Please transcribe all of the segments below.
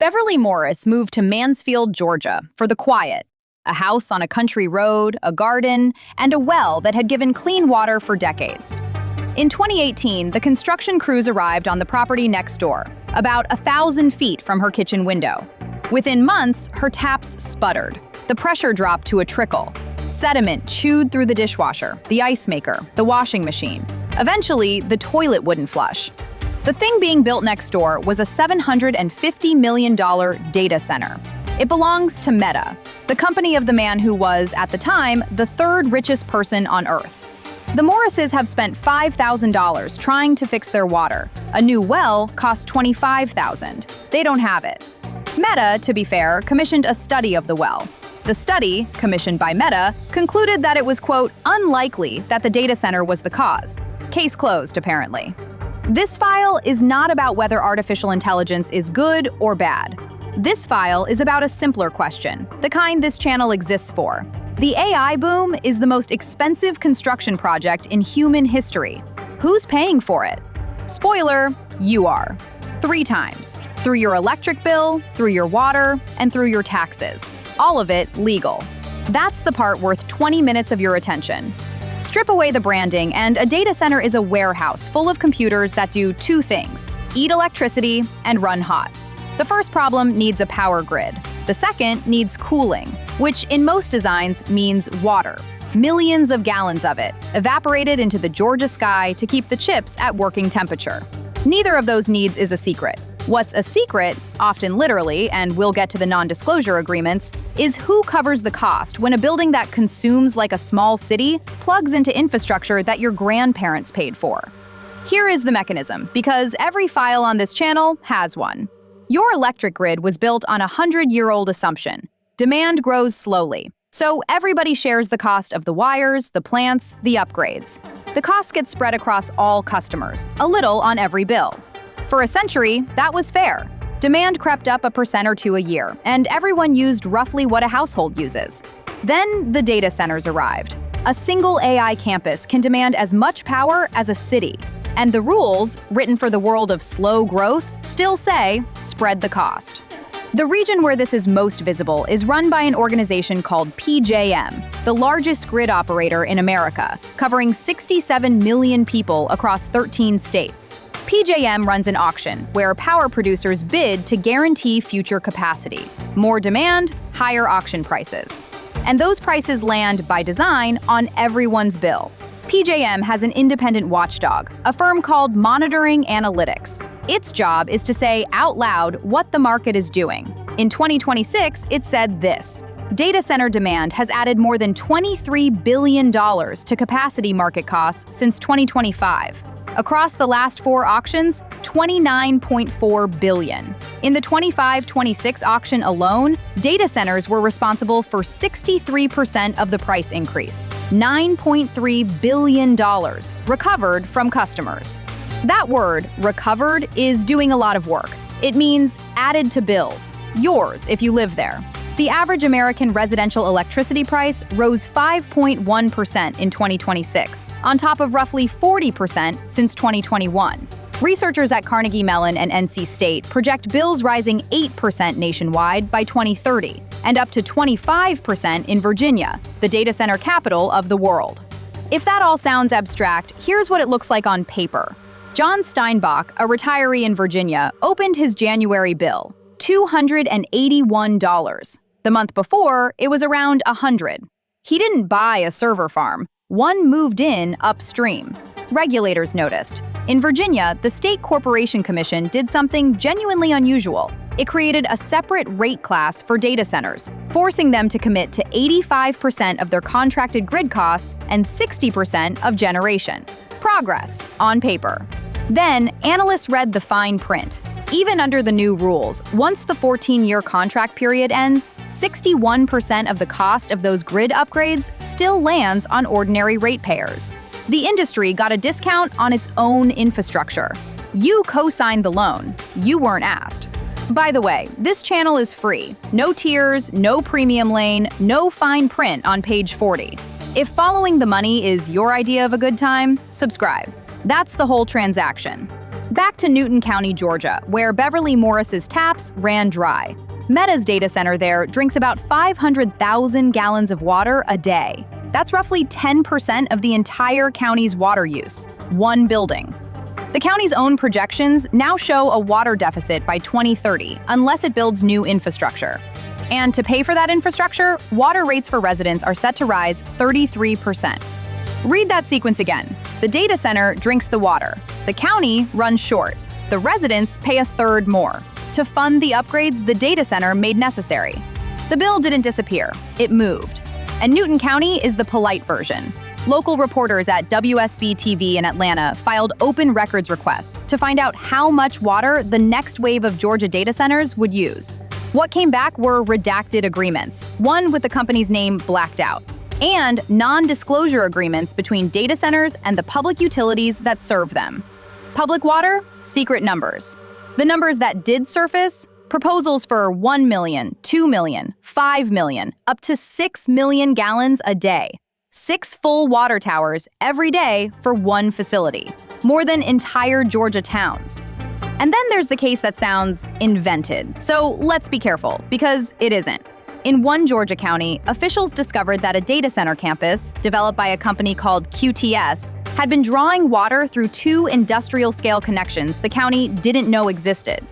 Beverly Morris moved to Mansfield, Georgia, for the quiet. A house on a country road, a garden, and a well that had given clean water for decades. In 2018, the construction crews arrived on the property next door, about 1,000 feet from her kitchen window. Within months, her taps sputtered. The pressure dropped to a trickle. Sediment chewed through the dishwasher, the ice maker, the washing machine. Eventually, the toilet wouldn't flush. The thing being built next door was a $750 million data center. It belongs to Meta, the company of the man who was, at the time, the third richest person on Earth. The Morrises have spent $5,000 trying to fix their water. A new well cost $25,000. They don't have it. Meta, to be fair, commissioned a study of the well. The study, commissioned by Meta, concluded that it was, quote, unlikely that the data center was the cause. Case closed, apparently. This file is not about whether artificial intelligence is good or bad. This file is about a simpler question, the kind this channel exists for. The AI boom is the most expensive construction project in human history. Who's paying for it? Spoiler, you are. 3 times. Through your electric bill, through your water, and through your taxes. All of it legal. That's the part worth 20 minutes of your attention. Strip away the branding, and a data center is a warehouse full of computers that do 2 things: eat electricity and run hot. The first problem needs a power grid. The second needs cooling, which in most designs means water. Millions of gallons of it, evaporated into the Georgia sky to keep the chips at working temperature. Neither of those needs is a secret. What's a secret, often literally, and we'll get to the non-disclosure agreements, is who covers the cost when a building that consumes like a small city plugs into infrastructure that your grandparents paid for. Here is the mechanism, because every file on this channel has one. Your electric grid was built on a 100-year-old assumption. Demand grows slowly, so everybody shares the cost of the wires, the plants, the upgrades. The costs get spread across all customers, a little on every bill. For a century, that was fair. Demand crept up 1% or 2% a year, and everyone used roughly what a household uses. Then the data centers arrived. A single AI campus can demand as much power as a city. And the rules, written for the world of slow growth, still say, spread the cost. The region where this is most visible is run by an organization called PJM, the largest grid operator in America, covering 67 million people across 13 states. PJM runs an auction where power producers bid to guarantee future capacity. More demand, higher auction prices. And those prices land, by design, on everyone's bill. PJM has an independent watchdog, a firm called Monitoring Analytics. Its job is to say out loud what the market is doing. In 2026, it said this: data center demand has added more than $23 billion to capacity market costs since 2025. Across the last 4 auctions, $29.4 billion. In the 25-26 auction alone, data centers were responsible for 63% of the price increase, $9.3 billion, recovered from customers. That word, recovered, is doing a lot of work. It means added to bills, yours if you live there. The average American residential electricity price rose 5.1% in 2026, on top of roughly 40% since 2021. Researchers at Carnegie Mellon and NC State project bills rising 8% nationwide by 2030, and up to 25% in Virginia, the data center capital of the world. If that all sounds abstract, here's what it looks like on paper. John Steinbach, a retiree in Virginia, opened his January bill, $281. The month before, it was around $100. He didn't buy a server farm. One moved in upstream. Regulators noticed. In Virginia, the State Corporation Commission did something genuinely unusual. It created a separate rate class for data centers, forcing them to commit to 85% of their contracted grid costs and 60% of generation. Progress, on paper. Then, analysts read the fine print. Even under the new rules, once the 14-year contract period ends, 61% of the cost of those grid upgrades still lands on ordinary ratepayers. The industry got a discount on its own infrastructure. You co-signed the loan. You weren't asked. By the way, this channel is free. No tiers, no premium lane, no fine print on page 40. If following the money is your idea of a good time, subscribe. That's the whole transaction. Back to Newton County, Georgia, where Beverly Morris's taps ran dry. Meta's data center there drinks about 500,000 gallons of water a day. That's roughly 10% of the entire county's water use. One building. The county's own projections now show a water deficit by 2030 unless it builds new infrastructure. And to pay for that infrastructure, water rates for residents are set to rise 33%. Read that sequence again. The data center drinks the water. The county runs short. The residents pay a third more to fund the upgrades the data center made necessary. The bill didn't disappear, it moved. And Newton County is the polite version. Local reporters at WSB-TV in Atlanta filed open records requests to find out how much water the next wave of Georgia data centers would use. What came back were redacted agreements, one with the company's name blacked out, and non-disclosure agreements between data centers and the public utilities that serve them. Public water, secret numbers. The numbers that did surface, proposals for 1 million, 2 million, 5 million, up to 6 million gallons a day. 6 full water towers every day for one facility. More than entire Georgia towns. And then there's the case that sounds invented. So let's be careful, because it isn't. In one Georgia county, officials discovered that a data center campus, developed by a company called QTS, had been drawing water through 2 industrial-scale connections the county didn't know existed.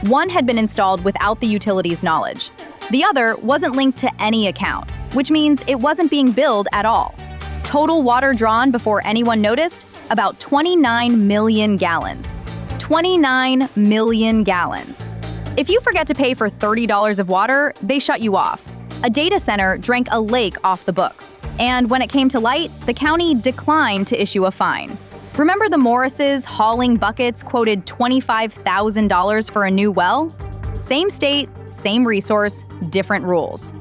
One had been installed without the utility's knowledge. The other wasn't linked to any account, which means it wasn't being billed at all. Total water drawn before anyone noticed? About 29 million gallons. 29 million gallons. If you forget to pay for $30 of water, they shut you off. A data center drank a lake off the books. And when it came to light, the county declined to issue a fine. Remember the Morrises hauling buckets quoted $25,000 for a new well? Same state, same resource, different rules.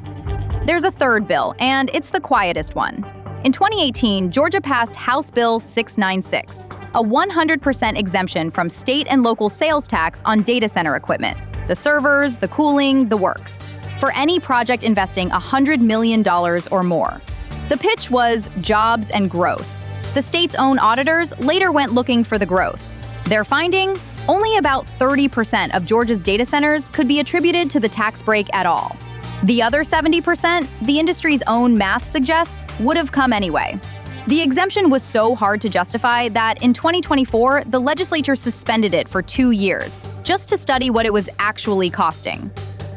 There's a third bill, and it's the quietest one. In 2018, Georgia passed House Bill 696, a 100% exemption from state and local sales tax on data center equipment, the servers, the cooling, the works, for any project investing $100 million or more. The pitch was jobs and growth. The state's own auditors later went looking for the growth. Their finding? Only about 30% of Georgia's data centers could be attributed to the tax break at all. The other 70%, the industry's own math suggests, would have come anyway. The exemption was so hard to justify that in 2024, the legislature suspended it for 2 years, just to study what it was actually costing.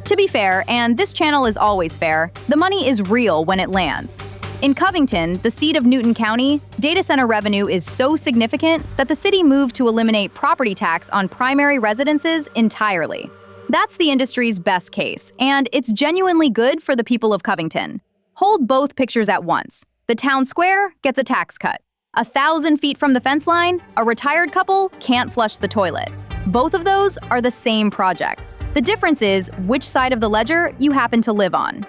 To be fair, and this channel is always fair, the money is real when it lands. In Covington, the seat of Newton County, data center revenue is so significant that the city moved to eliminate property tax on primary residences entirely. That's the industry's best case, and it's genuinely good for the people of Covington. Hold both pictures at once. The town square gets a tax cut. 1,000 feet from the fence line, a retired couple can't flush the toilet. Both of those are the same project. The difference is which side of the ledger you happen to live on.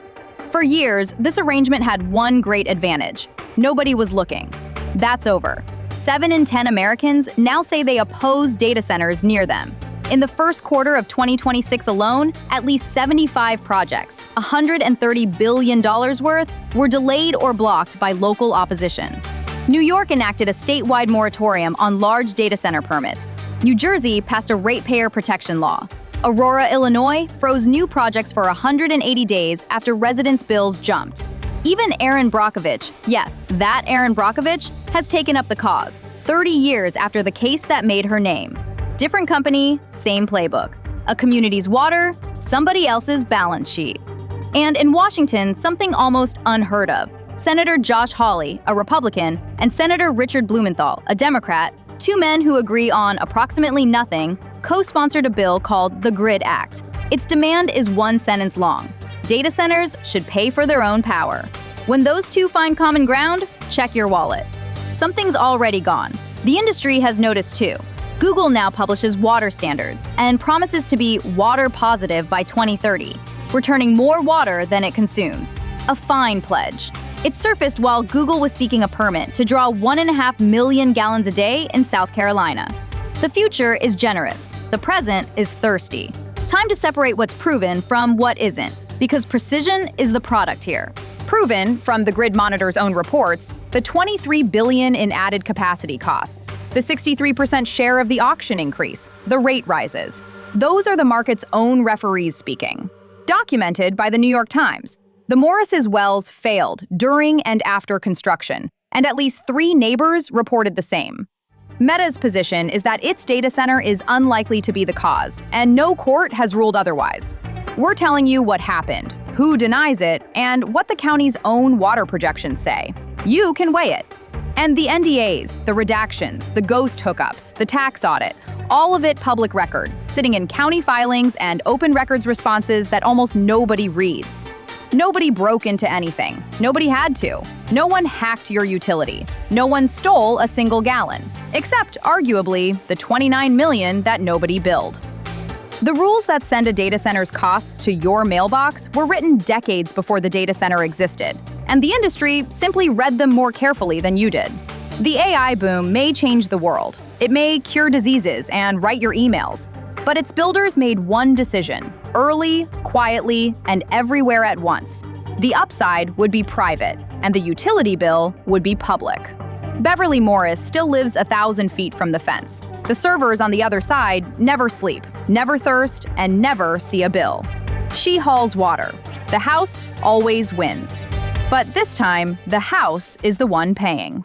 For years, this arrangement had one great advantage. Nobody was looking. That's over. 7 in 10 Americans now say they oppose data centers near them. In the first quarter of 2026 alone, at least 75 projects, $130 billion worth, were delayed or blocked by local opposition. New York enacted a statewide moratorium on large data center permits. New Jersey passed a ratepayer protection law. Aurora, Illinois froze new projects for 180 days after residents' bills jumped. Even Erin Brockovich, yes, that Erin Brockovich, has taken up the cause, 30 years after the case that made her name. Different company, same playbook. A community's water, somebody else's balance sheet. And in Washington, something almost unheard of. Senator Josh Hawley, a Republican, and Senator Richard Blumenthal, a Democrat, 2 men who agree on approximately nothing, co-sponsored a bill called the GRID Act. Its demand is 1 sentence long. Data centers should pay for their own power. When those two find common ground, check your wallet. Something's already gone. The industry has noticed too. Google now publishes water standards and promises to be water positive by 2030, returning more water than it consumes. A fine pledge. It surfaced while Google was seeking a permit to draw 1.5 million gallons a day in South Carolina. The future is generous. The present is thirsty. Time to separate what's proven from what isn't, because precision is the product here. Proven, from the Grid Monitor's own reports, the $23 billion in added capacity costs, the 63% share of the auction increase, the rate rises. Those are the market's own referees speaking. Documented by the New York Times, the Morris' wells failed during and after construction, and at least 3 neighbors reported the same. Meta's position is that its data center is unlikely to be the cause, and no court has ruled otherwise. We're telling you what happened, who denies it, and what the county's own water projections say. You can weigh it. And the NDAs, the redactions, the ghost hookups, the tax audit, all of it public record, sitting in county filings and open records responses that almost nobody reads. Nobody broke into anything. Nobody had to. No one hacked your utility. No one stole a single gallon, except, arguably, the $29 million that nobody billed. The rules that send a data center's costs to your mailbox were written decades before the data center existed, and the industry simply read them more carefully than you did. The AI boom may change the world. It may cure diseases and write your emails. But its builders made one decision, early, quietly, and everywhere at once. The upside would be private, and the utility bill would be public. Beverly Morris still lives 1,000 feet from the fence. The servers on the other side never sleep, never thirst, and never see a bill. She hauls water. The house always wins. But this time, the house is the one paying.